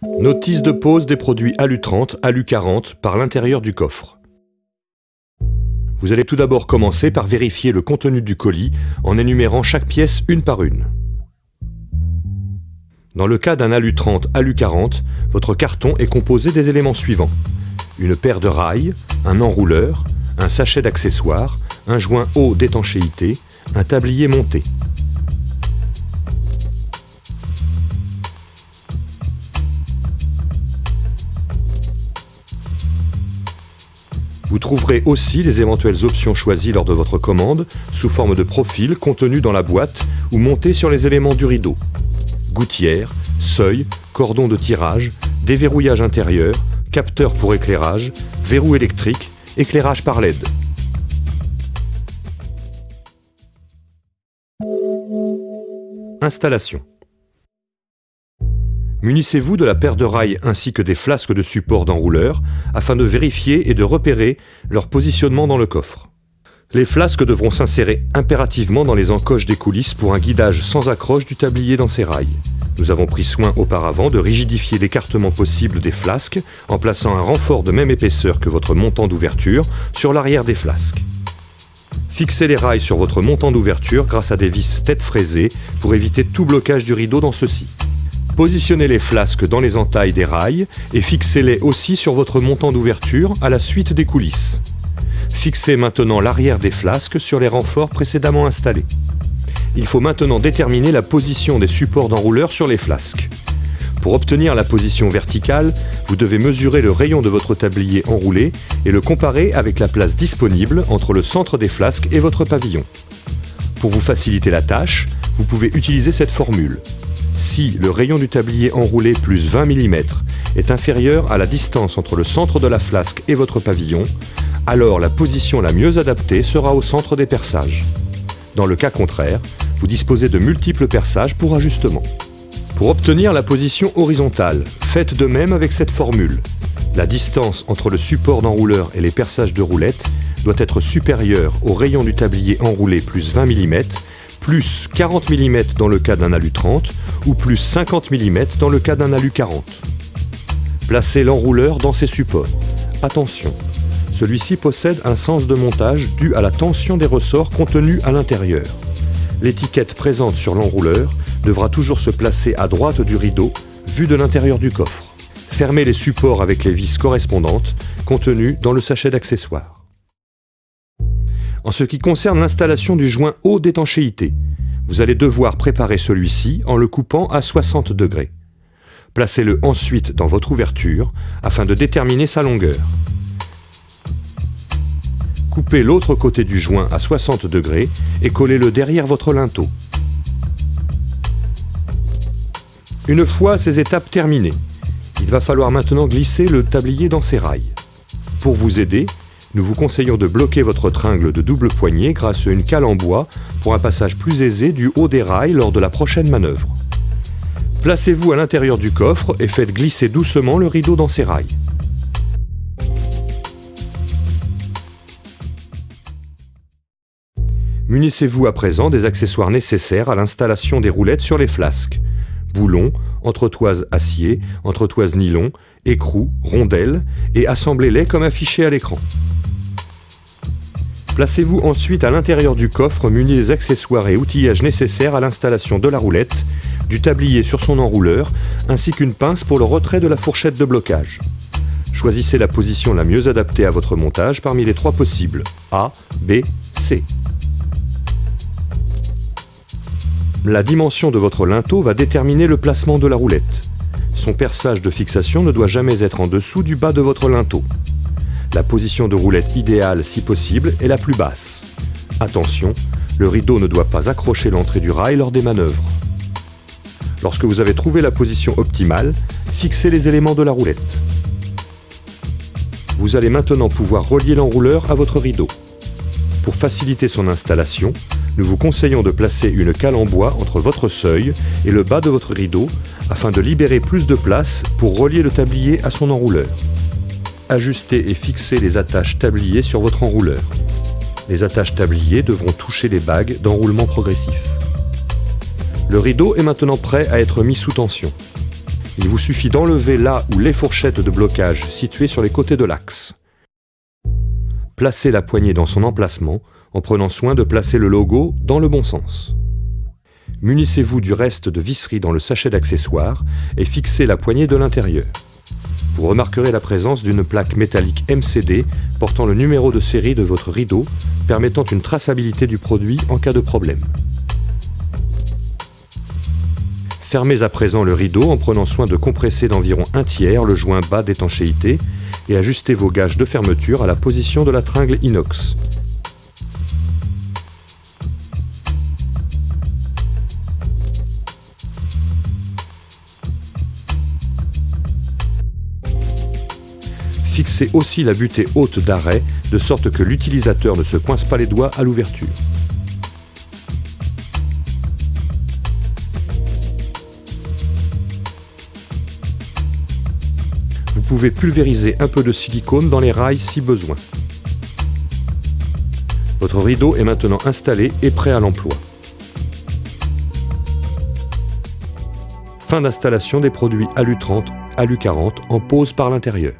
Notice de pose des produits Alu30, Alu40 par l'intérieur du coffre. Vous allez tout d'abord commencer par vérifier le contenu du colis en énumérant chaque pièce une par une. Dans le cas d'un Alu30, Alu40, votre carton est composé des éléments suivants: une paire de rails, un enrouleur, un sachet d'accessoires, un joint haut d'étanchéité, un tablier monté. Vous trouverez aussi les éventuelles options choisies lors de votre commande sous forme de profil contenues dans la boîte ou montées sur les éléments du rideau. Gouttière, seuil, cordon de tirage, déverrouillage intérieur, capteur pour éclairage, verrou électrique, éclairage par LED. Installation. Munissez-vous de la paire de rails ainsi que des flasques de support d'enrouleur afin de vérifier et de repérer leur positionnement dans le coffre. Les flasques devront s'insérer impérativement dans les encoches des coulisses pour un guidage sans accroche du tablier dans ces rails. Nous avons pris soin auparavant de rigidifier l'écartement possible des flasques en plaçant un renfort de même épaisseur que votre montant d'ouverture sur l'arrière des flasques. Fixez les rails sur votre montant d'ouverture grâce à des vis tête fraisées pour éviter tout blocage du rideau dans ceux-ci. Positionnez les flasques dans les entailles des rails et fixez-les aussi sur votre montant d'ouverture à la suite des coulisses. Fixez maintenant l'arrière des flasques sur les renforts précédemment installés. Il faut maintenant déterminer la position des supports d'enrouleur sur les flasques. Pour obtenir la position verticale, vous devez mesurer le rayon de votre tablier enroulé et le comparer avec la place disponible entre le centre des flasques et votre pavillon. Pour vous faciliter la tâche, vous pouvez utiliser cette formule. Si le rayon du tablier enroulé plus 20 mm est inférieur à la distance entre le centre de la flasque et votre pavillon, alors la position la mieux adaptée sera au centre des perçages. Dans le cas contraire, vous disposez de multiples perçages pour ajustement. Pour obtenir la position horizontale, faites de même avec cette formule. La distance entre le support d'enrouleur et les perçages de roulette doit être supérieure au rayon du tablier enroulé plus 20 mm, plus 40 mm dans le cas d'un Alu30 ou plus 50 mm dans le cas d'un Alu40. Placez l'enrouleur dans ses supports. Attention, celui-ci possède un sens de montage dû à la tension des ressorts contenus à l'intérieur. L'étiquette présente sur l'enrouleur devra toujours se placer à droite du rideau, vu de l'intérieur du coffre. Fermez les supports avec les vis correspondantes contenues dans le sachet d'accessoires. En ce qui concerne l'installation du joint haut d'étanchéité, vous allez devoir préparer celui-ci en le coupant à 60 degrés. Placez-le ensuite dans votre ouverture afin de déterminer sa longueur. Coupez l'autre côté du joint à 60 degrés et collez-le derrière votre linteau. Une fois ces étapes terminées, il va falloir maintenant glisser le tablier dans ses rails. Pour vous aider, nous vous conseillons de bloquer votre tringle de double poignée grâce à une cale en bois pour un passage plus aisé du haut des rails lors de la prochaine manœuvre. Placez-vous à l'intérieur du coffre et faites glisser doucement le rideau dans ses rails. Munissez-vous à présent des accessoires nécessaires à l'installation des roulettes sur les flasques. Boulons, entretoises acier, entretoises nylon, écrous, rondelles et assemblez-les comme affiché à l'écran. Placez-vous ensuite à l'intérieur du coffre muni des accessoires et outillages nécessaires à l'installation de la roulette, du tablier sur son enrouleur, ainsi qu'une pince pour le retrait de la fourchette de blocage. Choisissez la position la mieux adaptée à votre montage parmi les trois possibles, A, B, C. La dimension de votre linteau va déterminer le placement de la roulette. Son perçage de fixation ne doit jamais être en dessous du bas de votre linteau. La position de roulette idéale, si possible, est la plus basse. Attention, le rideau ne doit pas accrocher l'entrée du rail lors des manœuvres. Lorsque vous avez trouvé la position optimale, fixez les éléments de la roulette. Vous allez maintenant pouvoir relier l'enrouleur à votre rideau. Pour faciliter son installation, nous vous conseillons de placer une cale en bois entre votre seuil et le bas de votre rideau afin de libérer plus de place pour relier le tablier à son enrouleur. Ajustez et fixez les attaches tablier sur votre enrouleur. Les attaches tablier devront toucher les bagues d'enroulement progressif. Le rideau est maintenant prêt à être mis sous tension. Il vous suffit d'enlever là où les fourchettes de blocage situées sur les côtés de l'axe. Placez la poignée dans son emplacement en prenant soin de placer le logo dans le bon sens. Munissez-vous du reste de visserie dans le sachet d'accessoires et fixez la poignée de l'intérieur. Vous remarquerez la présence d'une plaque métallique MCD portant le numéro de série de votre rideau, permettant une traçabilité du produit en cas de problème. Fermez à présent le rideau en prenant soin de compresser d'environ 1/3 le joint bas d'étanchéité et ajustez vos gages de fermeture à la position de la tringle inox. Fixez aussi la butée haute d'arrêt de sorte que l'utilisateur ne se coince pas les doigts à l'ouverture. Vous pouvez pulvériser un peu de silicone dans les rails si besoin. Votre rideau est maintenant installé et prêt à l'emploi. Fin d'installation des produits ALU30, ALU40 en pose par l'intérieur.